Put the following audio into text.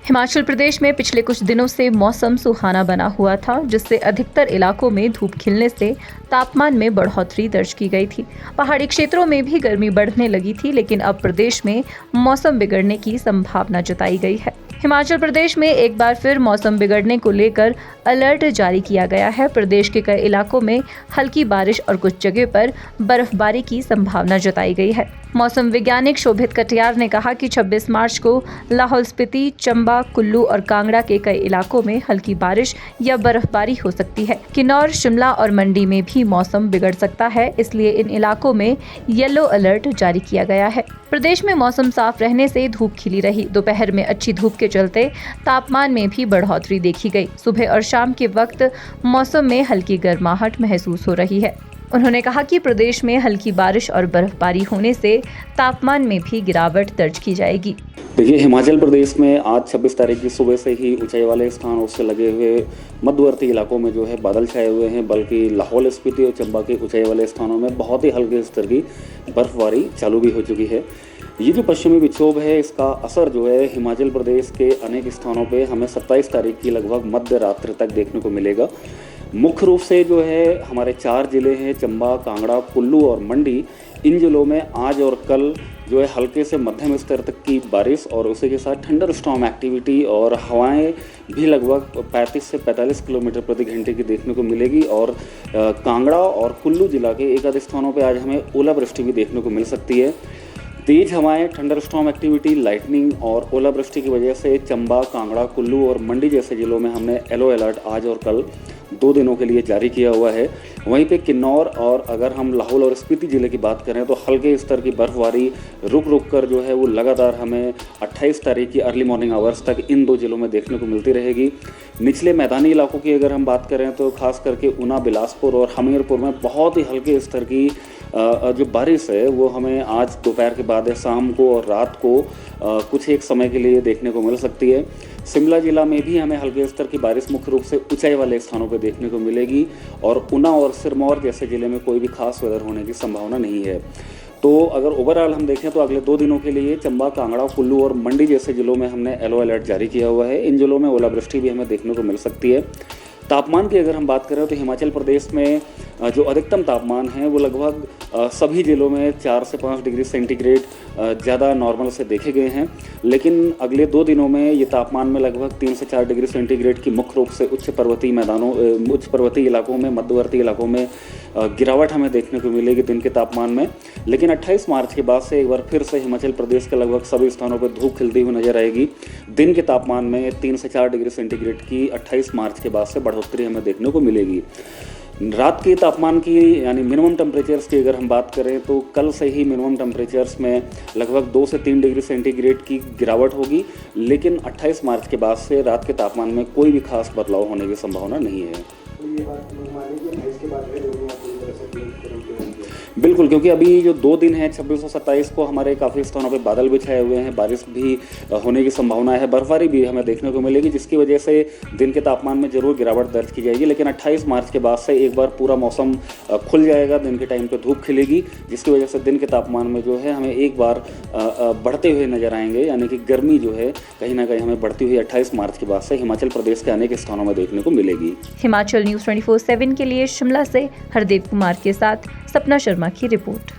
हिमाचल प्रदेश में पिछले कुछ दिनों से मौसम सुहाना बना हुआ था, जिससे अधिकतर इलाकों में धूप खिलने से तापमान में बढ़ोतरी दर्ज की गई थी। पहाड़ी क्षेत्रों में भी गर्मी बढ़ने लगी थी, लेकिन अब प्रदेश में मौसम बिगड़ने की संभावना जताई गई है। हिमाचल प्रदेश में एक बार फिर मौसम बिगड़ने को लेकर अलर्ट जारी किया गया है। प्रदेश के कई इलाकों में हल्की बारिश और कुछ जगह पर बर्फबारी की संभावना जताई गई है। मौसम वैज्ञानिक शोभित कटियार ने कहा कि 26 मार्च को लाहौल स्पीति, चंबा, कुल्लू और कांगड़ा के कई इलाकों में हल्की बारिश या बर्फबारी हो सकती है। किन्नौर, शिमला और मंडी में भी मौसम बिगड़ सकता है, इसलिए इन इलाकों में येलो अलर्ट जारी किया गया है। प्रदेश में मौसम साफ रहने से धूप खिली रही। दोपहर में अच्छी धूप के चलते तापमान में भी बढ़ोतरी देखी गई। सुबह और शाम के वक्त मौसम में हल्की गर्माहट महसूस हो रही है। उन्होंने कहा कि प्रदेश में हल्की बारिश और बर्फबारी होने से तापमान में भी गिरावट दर्ज की जाएगी। देखिए, हिमाचल प्रदेश में आज 26 तारीख की सुबह से ही ऊंचाई वाले स्थानों से लगे हुए मध्यवर्ती इलाकों में जो है बादल छाए हुए हैं, बल्कि लाहौल स्पीति और चंबा के ऊंचाई वाले स्थानों में बहुत ही हल्के स्तर की बर्फबारी चालू भी हो चुकी है। ये जो पश्चिमी विक्षोभ है, इसका असर जो है हिमाचल प्रदेश के अनेक स्थानों पे हमें 27 तारीख की लगभग मध्य रात्रि तक देखने को मिलेगा। मुख्य रूप से जो है हमारे 4 ज़िले हैं, चंबा, कांगड़ा, कुल्लू और मंडी। इन ज़िलों में आज और कल जो है हल्के से मध्यम स्तर तक की बारिश और उसी के साथ थंडर स्टॉर्म एक्टिविटी और हवाएं भी लगभग 35 से 45 किलोमीटर प्रति घंटे की देखने को मिलेगी। और कांगड़ा और कुल्लू जिला के एक आध स्थानों पर आज हमें ओलावृष्टि भी देखने को मिल सकती है। तेज हवाएं, थंडर स्टॉर्म एक्टिविटी, लाइटनिंग और ओलावृष्टि की वजह से चंबा, कांगड़ा, कुल्लू और मंडी जैसे जिलों में हमने येलो अलर्ट आज और कल 2 दिनों के लिए जारी किया हुआ है। वहीं पे किन्नौर और अगर हम लाहौल और स्पीति ज़िले की बात करें तो हल्के स्तर की बर्फबारी रुक रुक कर जो है वो लगातार हमें 28 तारीख की अर्ली मॉर्निंग आवर्स तक इन 2 जिलों में देखने को मिलती रहेगी। निचले मैदानी इलाकों की अगर हम बात करें तो खास करके ऊना, बिलासपुर और हमीरपुर में बहुत ही हल्के स्तर की जो बारिश है वो हमें आज दोपहर के बाद शाम को और रात को कुछ एक समय के लिए देखने को मिल सकती है। शिमला जिला में भी हमें हल्के स्तर की बारिश मुख्य रूप से ऊंचाई वाले स्थानों पर देखने को मिलेगी और ऊना और सिरमौर जैसे ज़िले में कोई भी खास वेदर होने की संभावना नहीं है। तो अगर ओवरऑल हम देखें तो अगले 2 दिनों के लिए चंबा, कांगड़ा, कुल्लू और मंडी जैसे ज़िलों में हमने येलो अलर्ट जारी किया हुआ है। इन ज़िलों में ओलावृष्टि भी हमें देखने को मिल सकती है। तापमान की अगर हम बात करें तो हिमाचल प्रदेश में जो अधिकतम तापमान है वो लगभग सभी ज़िलों में 4 से 5 डिग्री सेंटीग्रेड ज़्यादा नॉर्मल से देखे गए हैं। लेकिन अगले 2 दिनों में ये तापमान में लगभग 3 से 4 डिग्री सेंटीग्रेड की मुख्य रूप से उच्च पर्वतीय इलाकों में, मध्यवर्ती इलाकों में गिरावट हमें देखने को मिलेगी दिन के तापमान में। लेकिन 28 मार्च के बाद से एक बार फिर से हिमाचल प्रदेश के लगभग सभी स्थानों पर धूप खिलती हुई नजर आएगी। दिन के तापमान में 3 से 4 डिग्री सेंटीग्रेड की 28 मार्च के बाद से बढ़ोतरी हमें देखने को मिलेगी। रात के तापमान की यानी मिनिमम टेम्परेचर्स की अगर हम बात करें तो कल से ही मिनिमम टेम्परेचर्स में लगभग 2 से 3 डिग्री सेंटीग्रेड की गिरावट होगी। लेकिन 28 मार्च के बाद से रात के तापमान में कोई भी खास बदलाव होने की संभावना नहीं है। बिल्कुल, क्योंकि अभी जो 2 दिन हैं 26 और 27 को हमारे काफ़ी स्थानों पे बादल भी छाए हुए हैं, बारिश भी होने की संभावना है, बर्फबारी भी हमें देखने को मिलेगी, जिसकी वजह से दिन के तापमान में ज़रूर गिरावट दर्ज की जाएगी। लेकिन 28 मार्च के बाद से एक बार पूरा मौसम खुल जाएगा, दिन के टाइम पे धूप खिलेगी, जिसकी वजह से दिन के तापमान में जो है हमें एक बार बढ़ते हुए नजर आएंगे। यानी कि गर्मी जो है कहीं ना कहीं हमें बढ़ती हुई 28 मार्च के बाद से हिमाचल प्रदेश के अनेक स्थानों में देखने को मिलेगी। हिमाचल न्यूज़ 24/7 के लिए शिमला से हरदेव कुमार के साथ सपना शर्मा की रिपोर्ट।